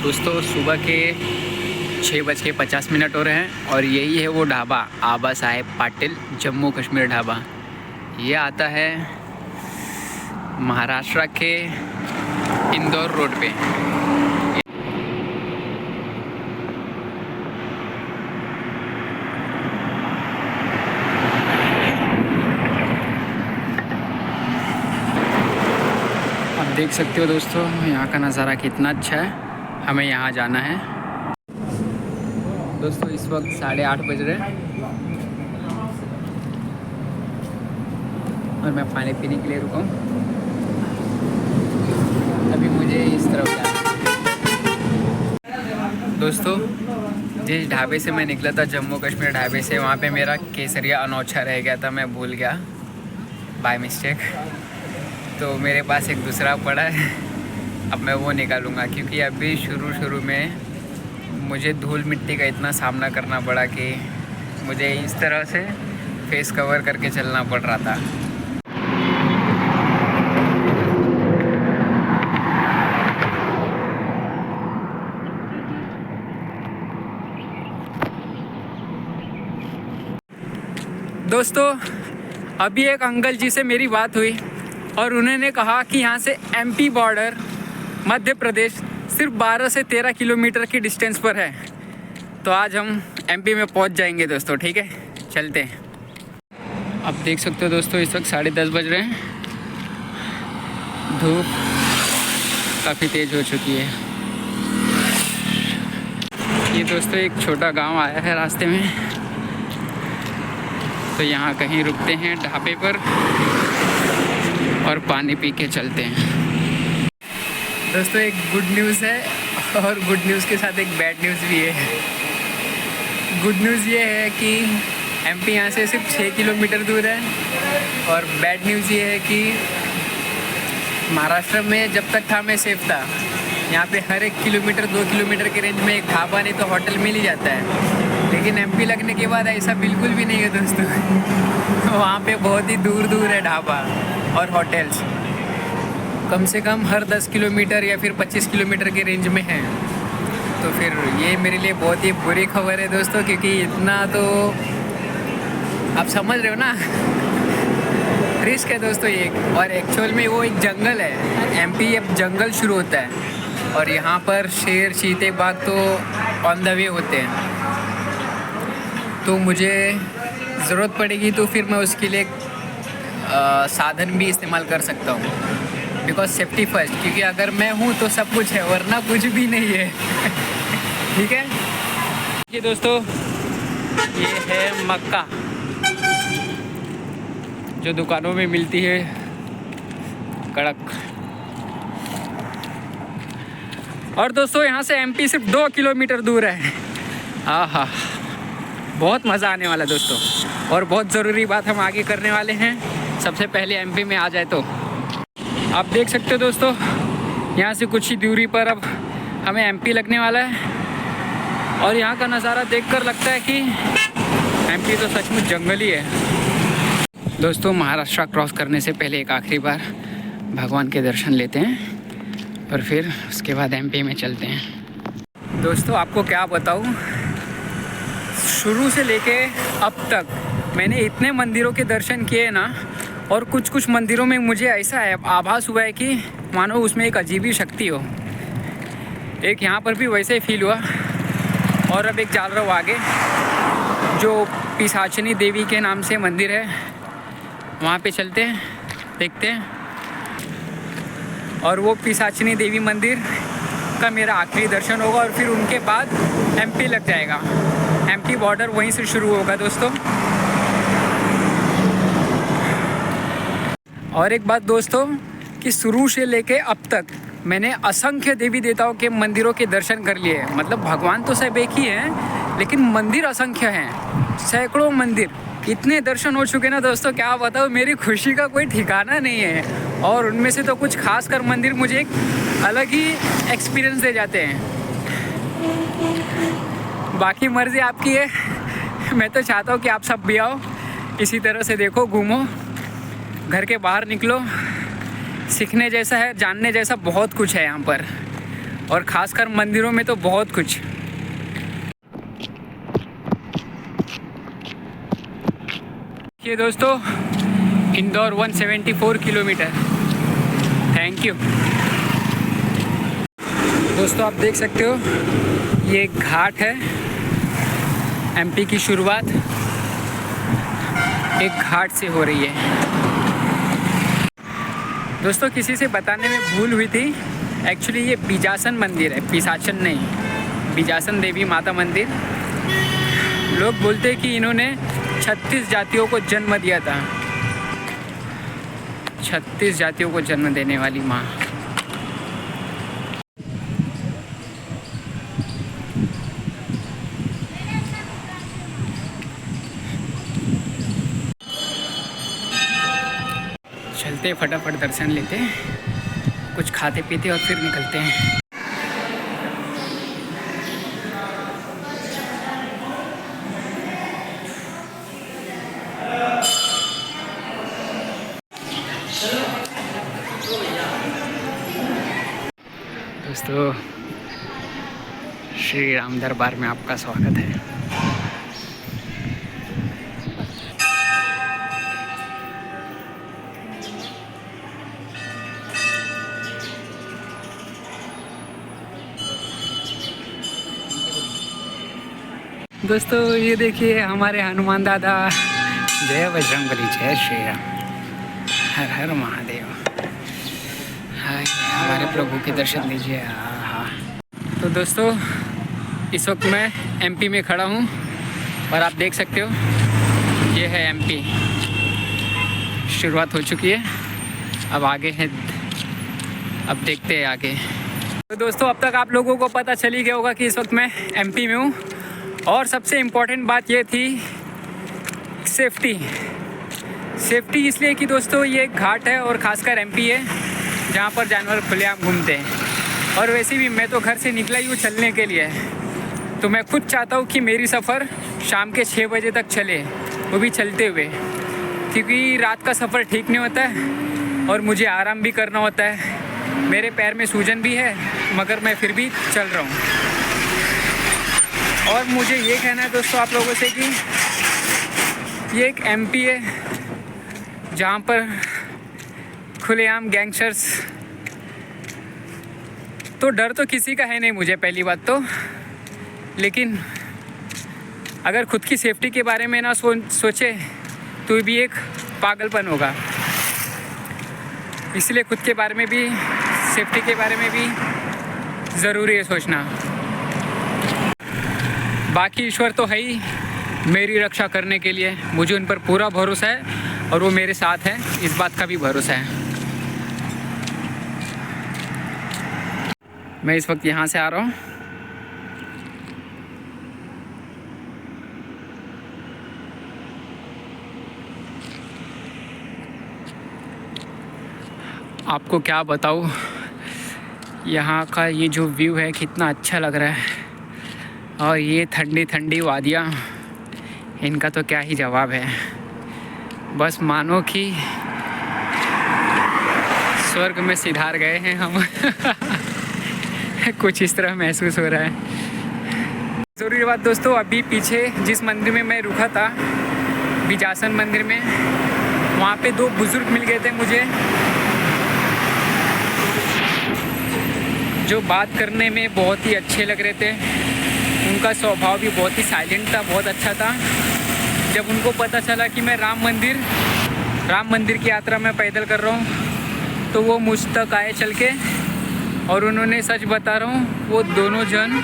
दोस्तों सुबह के 6:50 हो रहे हैं और यही है वो ढाबा आबा साहेब पाटिल जम्मू कश्मीर ढाबा। ये आता है महाराष्ट्र के इंदौर रोड पे। आप देख सकते हो दोस्तों यहाँ का नज़ारा कितना अच्छा है। हमें यहाँ जाना है। दोस्तों इस वक्त 8:30 बज रहे हैं और मैं पानी पीने के लिए रुका हूँ। अभी मुझे इस तरफ जाना है। दोस्तों जिस ढाबे से मैं निकला था जम्मू कश्मीर ढाबे से, वहाँ पे मेरा केसरिया अनोछा रह गया था, मैं भूल गया बाय मिस्टेक। तो मेरे पास एक दूसरा पड़ा है, अब मैं वो निकालूंगा क्योंकि अभी शुरू में मुझे धूल मिट्टी का इतना सामना करना पड़ा कि मुझे इस तरह से फेस कवर करके चलना पड़ रहा था। दोस्तों अभी एक अंकल जी से मेरी बात हुई और उन्होंने कहा कि यहाँ से एमपी बॉर्डर मध्य प्रदेश सिर्फ 12 से 13 किलोमीटर की डिस्टेंस पर है। तो आज हम एमपी में पहुँच जाएंगे दोस्तों, ठीक है चलते हैं। आप देख सकते हो दोस्तों इस वक्त 10:30 बज रहे हैं। धूप काफ़ी तेज़ हो चुकी है। ये दोस्तों एक छोटा गांव आया है रास्ते में, तो यहाँ कहीं रुकते हैं ढाबे पर और पानी पी के चलते हैं। दोस्तों एक गुड न्यूज़ है और गुड न्यूज़ के साथ एक बैड न्यूज़ भी है। गुड न्यूज़ ये है कि एमपी यहाँ से सिर्फ 6 किलोमीटर दूर है और बैड न्यूज़ ये है कि महाराष्ट्र में जब तक था मैं सेफ था। यहाँ पे हर 1 किलोमीटर 2 किलोमीटर के रेंज में एक ढाबा नहीं तो होटल मिल ही जाता है, लेकिन एमपी लगने के बाद ऐसा बिल्कुल भी नहीं है दोस्तों। वहाँ पे बहुत ही दूर दूर है ढाबा और होटल्स, कम से कम हर 10 किलोमीटर या फिर 25 किलोमीटर के रेंज में है। तो फिर ये मेरे लिए बहुत ही बुरी खबर है दोस्तों, क्योंकि इतना तो आप समझ रहे हो ना, रिस्क है दोस्तों ये। और एक्चुअल में वो एक जंगल है, एमपी अब जंगल शुरू होता है और यहाँ पर शेर चीते बाघ तो ऑन द वे होते हैं। तो मुझे ज़रूरत पड़ेगी तो फिर मैं उसके लिए साधन भी इस्तेमाल कर सकता हूँ, बिकॉज सेफ्टी फर्स्ट। क्योंकि अगर मैं हूँ तो सब कुछ है, वरना कुछ भी नहीं है। ठीक है ये दोस्तों, ये है मक्का जो दुकानों में मिलती है कड़क। और दोस्तों यहाँ से एमपी सिर्फ 2 किलोमीटर दूर है। आहा बहुत मज़ा आने वाला है दोस्तों। और बहुत ज़रूरी बात हम आगे करने वाले हैं, सबसे पहले एमपी में आ जाए तो। आप देख सकते हो दोस्तों यहाँ से कुछ ही दूरी पर अब हमें एमपी लगने वाला है और यहाँ का नज़ारा देखकर लगता है कि एमपी तो सचमुच जंगल ही है। दोस्तों महाराष्ट्र क्रॉस करने से पहले एक आखिरी बार भगवान के दर्शन लेते हैं और फिर उसके बाद एमपी में चलते हैं। दोस्तों आपको क्या बताऊँ, शुरू से लेके अब तक मैंने इतने मंदिरों के दर्शन किए ना, और कुछ मंदिरों में मुझे ऐसा आभास हुआ है कि मानो उसमें एक अजीब ही शक्ति हो। एक यहाँ पर भी वैसे ही फील हुआ। और अब एक चल रहा हूँ आगे, जो पिशाचिनी देवी के नाम से मंदिर है, वहाँ पे चलते हैं, देखते हैं। और वो पिशाचिनी देवी मंदिर का मेरा आखिरी दर्शन होगा और फिर उनके बाद एमपी लग जाएगा। एमपी बॉर्डर वहीं से शुरू होगा दोस्तों। और एक बात दोस्तों कि शुरू से लेके अब तक मैंने असंख्य देवी देवताओं के मंदिरों के दर्शन कर लिए हैं। मतलब भगवान तो सब एक ही हैं, लेकिन मंदिर असंख्य हैं, सैकड़ों मंदिर। इतने दर्शन हो चुके ना दोस्तों, क्या बताओ, मेरी खुशी का कोई ठिकाना नहीं है। और उनमें से तो कुछ खासकर मंदिर मुझे एक अलग ही एक्सपीरियंस दे जाते हैं। बाकी मर्जी आपकी है, मैं तो चाहता हूँ कि आप सब भी आओ, इसी तरह से देखो, घूमो, घर के बाहर निकलो। सीखने जैसा है, जानने जैसा बहुत कुछ है यहाँ पर। और ख़ासकर मंदिरों में तो बहुत कुछ। ये दोस्तों इंदौर 174 किलोमीटर। थैंक यू दोस्तों। आप देख सकते हो ये एक घाट है। एमपी की शुरुआत एक घाट से हो रही है। दोस्तों किसी से बताने में भूल हुई थी, एक्चुअली ये बीजासन मंदिर है, पिशाचन नहीं, बीजासन देवी माता मंदिर। लोग बोलते हैं कि इन्होंने 36 जातियों को जन्म दिया था। 36 जातियों को जन्म देने वाली माँ। चलते फटाफट दर्शन लेते, कुछ खाते पीते और फिर निकलते हैं। दोस्तों श्री राम दरबार में आपका स्वागत है। दोस्तों ये देखिए हमारे हनुमान दादा। जय बजरंगबली, जय श्री राम, हर हर महादेव। हाय हमारे प्रभु के दर्शन दीजिए। हाँ तो दोस्तों इस वक्त मैं एमपी में खड़ा हूँ और आप देख सकते हो ये है एमपी। शुरुआत हो चुकी है, अब आगे है, अब देखते हैं आगे। तो दोस्तों अब तक आप लोगों को पता चल ही गया होगा कि इस वक्त मैं एमपी में हूँ। और सबसे इम्पॉर्टेंट बात ये थी सेफ्टी इसलिए कि दोस्तों ये एक घाट है और ख़ासकर एमपी है जहाँ पर जानवर खुलेआम घूमते हैं। और वैसे भी मैं तो घर से निकला ही हूँ चलने के लिए, तो मैं खुद चाहता हूँ कि मेरी सफ़र शाम के 6 बजे तक चले, वो भी चलते हुए, क्योंकि रात का सफ़र ठीक नहीं होता है और मुझे आराम भी करना होता है। मेरे पैर में सूजन भी है मगर मैं फिर भी चल रहा हूँ। और मुझे ये कहना है दोस्तों आप लोगों से कि ये एक एमपी है जहाँ पर खुलेआम गैंगस्टर्स, तो डर तो किसी का है नहीं मुझे पहली बात तो, लेकिन अगर खुद की सेफ्टी के बारे में ना सोचे तो भी एक पागलपन होगा। इसलिए खुद के बारे में भी, सेफ्टी के बारे में भी ज़रूरी है सोचना। बाकी ईश्वर तो है ही मेरी रक्षा करने के लिए, मुझे उन पर पूरा भरोसा है और वो मेरे साथ है, इस बात का भी भरोसा है। मैं इस वक्त यहाँ से आ रहा हूँ। आपको क्या बताऊँ, यहाँ का ये जो व्यू है कितना अच्छा लग रहा है। और ये ठंडी ठंडी वादियाँ, इनका तो क्या ही जवाब है। बस मानो कि स्वर्ग में सिधार गए हैं हम। कुछ इस तरह महसूस हो रहा है। ज़रूरी बात दोस्तों, अभी पीछे जिस मंदिर में मैं रुका था, बीजासन मंदिर में, वहाँ पे 2 बुज़ुर्ग मिल गए थे मुझे, जो बात करने में बहुत ही अच्छे लग रहे थे। उनका स्वभाव भी बहुत ही साइलेंट था, बहुत अच्छा था। जब उनको पता चला कि मैं राम मंदिर की यात्रा में पैदल कर रहा हूँ, तो वो मुझ तक आए चल के, और उन्होंने, सच बता रहा हूँ, वो दोनों जन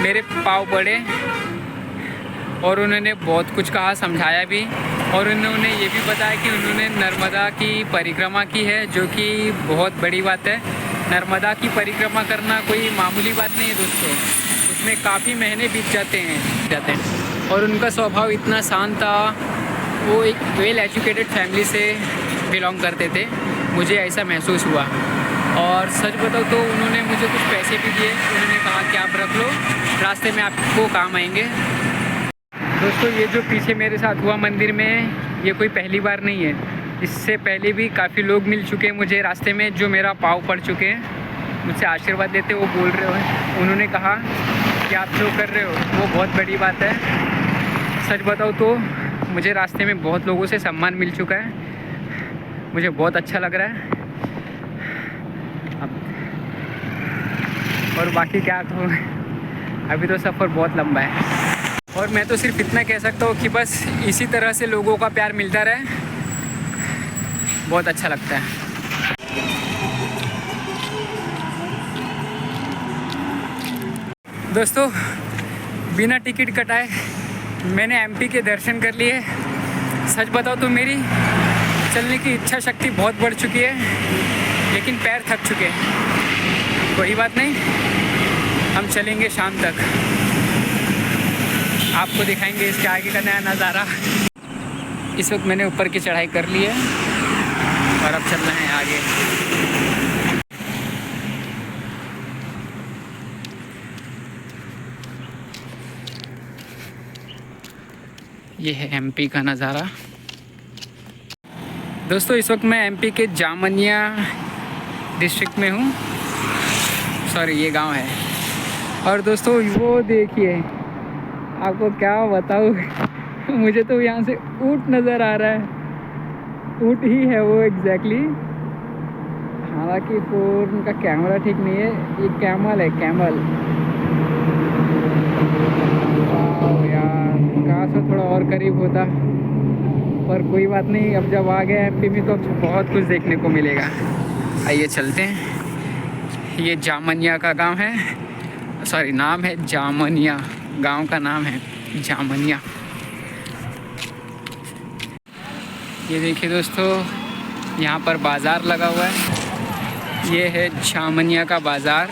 मेरे पाँव पड़े और उन्होंने बहुत कुछ कहा, समझाया भी। और उन्होंने ये भी बताया कि उन्होंने नर्मदा की परिक्रमा की है, जो कि बहुत बड़ी बात है। नर्मदा की परिक्रमा करना कोई मामूली बात नहीं है दोस्तों, उसमें काफ़ी महीने बीत जाते हैं। और उनका स्वभाव इतना शांत था, वो एक वेल एजुकेटेड फैमिली से बिलोंग करते थे, मुझे ऐसा महसूस हुआ। और सच बताओ तो उन्होंने मुझे कुछ पैसे भी दिए, उन्होंने कहा कि आप रख लो, रास्ते में आपको काम आएंगे। दोस्तों ये जो पीछे मेरे साथ हुआ मंदिर में, ये कोई पहली बार नहीं है, इससे पहले भी काफ़ी लोग मिल चुके हैं मुझे रास्ते में, जो मेरा पाँव पड़ चुके हैं। मुझसे आशीर्वाद देते वो बोल रहे हो। उन्होंने कहा कि आप जो कर रहे हो वो बहुत बड़ी बात है। सच बताओ तो मुझे रास्ते में बहुत लोगों से सम्मान मिल चुका है, मुझे बहुत अच्छा लग रहा है। अब और बाकी क्या कहूँ, अभी तो सफ़र बहुत लंबा है। और मैं तो सिर्फ इतना कह सकता हूँ कि बस इसी तरह से लोगों का प्यार मिलता रहे, बहुत अच्छा लगता है। दोस्तों बिना टिकट कटाए मैंने एमपी के दर्शन कर लिए। सच बताओ तो मेरी चलने की इच्छा शक्ति बहुत बढ़ चुकी है, लेकिन पैर थक चुके हैं। कोई बात नहीं, हम चलेंगे शाम तक, आपको दिखाएंगे इसके आगे का नया नज़ारा। इस वक्त मैंने ऊपर की चढ़ाई कर ली है और अब चलना है आगे। ये है एमपी का नज़ारा। दोस्तों इस वक्त मैं एमपी के जामनिया डिस्ट्रिक्ट में हूँ, सॉरी ये गांव है। और दोस्तों वो देखिए, आपको क्या बताऊँ मुझे तो यहाँ से ऊँट नज़र आ रहा है, ऊँट ही है वो एग्जैक्टली। हालांकि फ़ोन का कैमरा ठीक नहीं है, ये कैमल है, कैमल। यार काश वो थोड़ा और करीब होता, पर कोई बात नहीं, अब जब आ गए एमपी में तो बहुत कुछ देखने को मिलेगा। आइए चलते हैं। ये जामनिया का गांव है, सॉरी नाम है जामनिया, गांव का नाम है जामनिया। ये देखिए दोस्तों, यहाँ पर बाज़ार लगा हुआ है, ये है जामनिया का बाज़ार।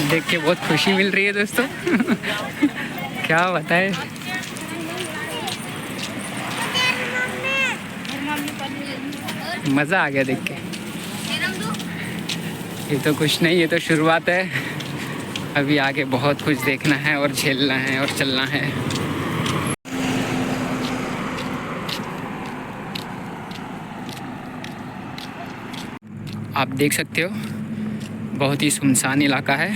देख के बहुत खुशी मिल रही है दोस्तों क्या बताए। मज़ा आ गया देख के। ये तो कुछ नहीं, ये तो शुरुआत है, अभी आगे बहुत कुछ देखना है और झेलना है और चलना है। आप देख सकते हो बहुत ही सुनसान इलाका है।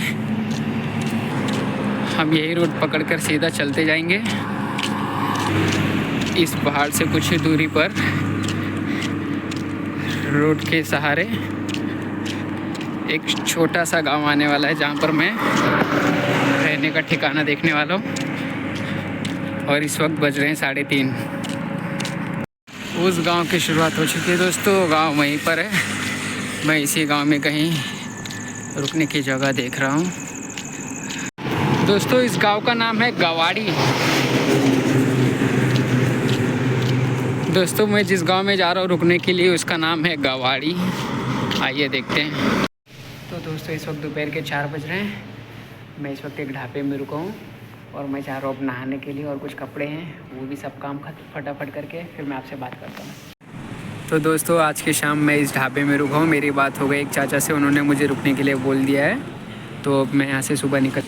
हम यही रोड पकड़कर सीधा चलते जाएंगे। इस पहाड़ से कुछ दूरी पर रोड के सहारे एक छोटा सा गांव आने वाला है, जहां पर मैं रहने का ठिकाना देखने वाला हूँ। और इस वक्त बज रहे हैं 3:30। उस गांव की शुरुआत हो चुकी है दोस्तों, गांव वहीं पर है। मैं इसी गांव में कहीं रुकने की जगह देख रहा हूँ। दोस्तों इस गांव का नाम है गवाड़ी। दोस्तों मैं जिस गांव में जा रहा हूँ रुकने के लिए, उसका नाम है गवाड़ी। आइए देखते हैं। तो दोस्तों इस वक्त दोपहर के 4 बज रहे हैं। मैं इस वक्त एक ढाबे में रुका हूँ और मैं जा रहा हूँ अब नहाने के लिए, और कुछ कपड़े हैं वो भी सब काम फटाफट करके फिर मैं आपसे बात करता हूँ। तो दोस्तों आज की शाम मैं इस ढाबे में रुका हूँ। मेरी बात हो गई एक चाचा से, उन्होंने मुझे रुकने के लिए बोल दिया है। तो अब मैं यहाँ से सुबह निकल,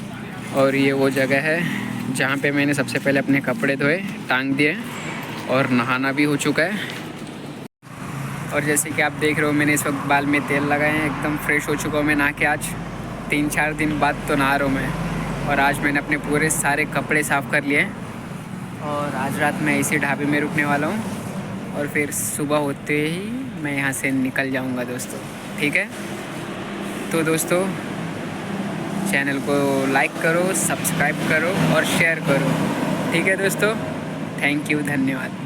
और ये वो जगह है जहाँ पे मैंने सबसे पहले अपने कपड़े धोए, टांग दिए, और नहाना भी हो चुका है। और जैसे कि आप देख रहे हो मैंने इस वक्त बाल में तेल लगाए हैं, एकदम फ्रेश हो चुका हूँ मैं नहा के। आज 3-4 दिन बाद तो नहा रहा हूँ मैं। और आज मैंने अपने पूरे सारे कपड़े साफ़ कर लिए, और आज रात मैं इसी ढाबे में रुकने वाला हूँ, और फिर सुबह होते ही मैं यहाँ से निकल जाऊँगा दोस्तों, ठीक है। तो दोस्तों चैनल को लाइक करो, सब्सक्राइब करो और शेयर करो, ठीक है दोस्तों। थैंक यू, धन्यवाद।